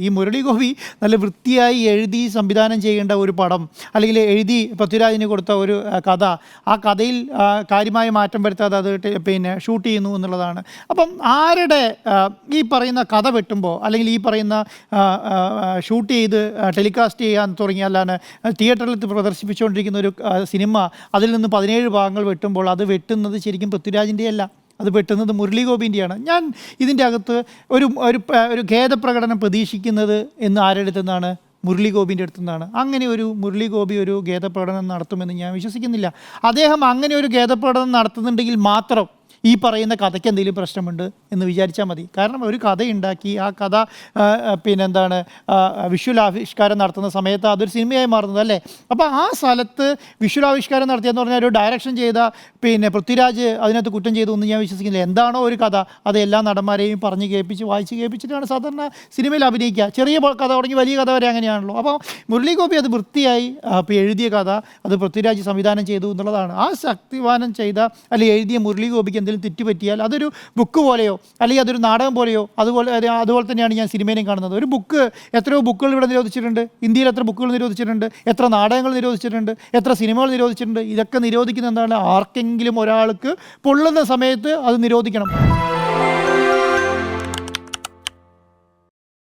ഈ മുരളി ഗോപി നല്ല വൃത്തിയായി എഴുതി സംവിധാനം ചെയ്യേണ്ട ഒരു പടം, അല്ലെങ്കിൽ എഴുതി പൃഥ്വിരാജിന് കൊടുത്ത ഒരു കഥ, ആ കഥയിൽ കാര്യമായ മാറ്റം വരുത്താതെ അത് പിന്നെ ഷൂട്ട് ചെയ്യുന്നു എന്നുള്ളതാണ്. അപ്പം ആരുടെ ഈ പറയുന്ന കഥ വെട്ടുമ്പോൾ, അല്ലെങ്കിൽ ഈ പറയുന്ന ഷൂട്ട് ചെയ്ത് ടെലികാസ്റ്റ് ചെയ്യാൻ തുടങ്ങിയാലാണ് തിയേറ്ററിൽ പ്രദർശിപ്പിച്ചുകൊണ്ടിരിക്കുന്ന ഒരു സിനിമ, അതിൽ നിന്ന് 17 ഭാഗങ്ങൾ വെട്ടുമ്പോൾ അത് വെട്ടുന്നത് ശരിക്കും പൃഥ്വിരാജിൻ്റെ അല്ല, അത് വെട്ടുന്നത് മുരളി ഗോപിൻ്റെയാണ്. ഞാൻ ഇതിൻ്റെ അകത്ത് ഒരു ഒരു ഖേദപ്രകടനം പ്രതീക്ഷിക്കുന്നത് എന്ന് ആരുടെ അടുത്തുനിന്നാണ്? മുരളി ഗോപിൻ്റെ അടുത്തു നിന്നാണ്. അങ്ങനെ ഒരു മുരളി ഗോപി ഒരു ഖേദപ്രകടനം നടത്തുമെന്ന് ഞാൻ വിശ്വസിക്കുന്നില്ല. അദ്ദേഹം അങ്ങനെ ഒരു ഖേദപ്രകടനം നടത്തുന്നുണ്ടെങ്കിൽ മാത്രം ഈ പറയുന്ന കഥയ്ക്ക് എന്തെങ്കിലും പ്രശ്നമുണ്ട് എന്ന് വിചാരിച്ചാൽ മതി. കാരണം ഒരു കഥയുണ്ടാക്കി ആ കഥ പിന്നെന്താണ് വിഷ്വൽ ആവിഷ്കാരം നടത്തുന്ന സമയത്ത് അതൊരു സിനിമയായി മാറുന്നത് അല്ലേ. അപ്പോൾ ആ സ്ഥലത്ത് വിഷ്വൽ ആവിഷ്കാരം നടത്തിയെന്ന് പറഞ്ഞാൽ ഒരു ഡയറക്ഷൻ ചെയ്ത പിന്നെ പൃഥ്വിരാജ് അതിനകത്ത് കുറ്റം ചെയ്തു എന്ന് ഞാൻ വിശ്വസിക്കുന്നില്ല. എന്താണോ ഒരു കഥ അത് എല്ലാ നടന്മാരെയും പറഞ്ഞ് കേൾപ്പിച്ച് വായിച്ച് കേൾപ്പിച്ചിട്ടാണ് സാധാരണ സിനിമയിൽ അഭിനയിക്കുക. ചെറിയ കഥ തുടങ്ങി വലിയ കഥ വരെ അങ്ങനെയാണല്ലോ. അപ്പോൾ മുരളി ഗോപി അത് വൃത്തിയായി എഴുതിയ കഥ അത് പൃഥ്വിരാജ് സംവിധാനം ചെയ്തു എന്നുള്ളതാണ്. ആ സംവിധാനം ചെയ്ത അല്ലെങ്കിൽ എഴുതിയ മുരളി ഗോപിക്ക് എന്തെങ്കിലും തെറ്റുപറ്റിയാൽ അതൊരു ബുക്ക് പോലെയോ അല്ലെങ്കിൽ അതൊരു നാടകം പോലെയോ അതുപോലെ തന്നെയാണ് ഞാൻ സിനിമയിലും കാണുന്നത്. ഒരു ബുക്ക്, എത്രയോ ബുക്കുകൾ ഇവിടെ നിരോധിച്ചിട്ടുണ്ട്. ഇന്ത്യയിൽ എത്ര ബുക്കുകൾ നിരോധിച്ചിട്ടുണ്ട്, എത്ര നാടകങ്ങൾ നിരോധിച്ചിട്ടുണ്ട്, എത്ര സിനിമകൾ നിരോധിച്ചിട്ടുണ്ട്. ഇതൊക്കെ നിരോധിക്കുന്ന എന്താണ്? ആർക്കെങ്കിലും ഒരാൾക്ക് പൊള്ളുന്ന സമയത്ത് അത് നിരോധിക്കണം.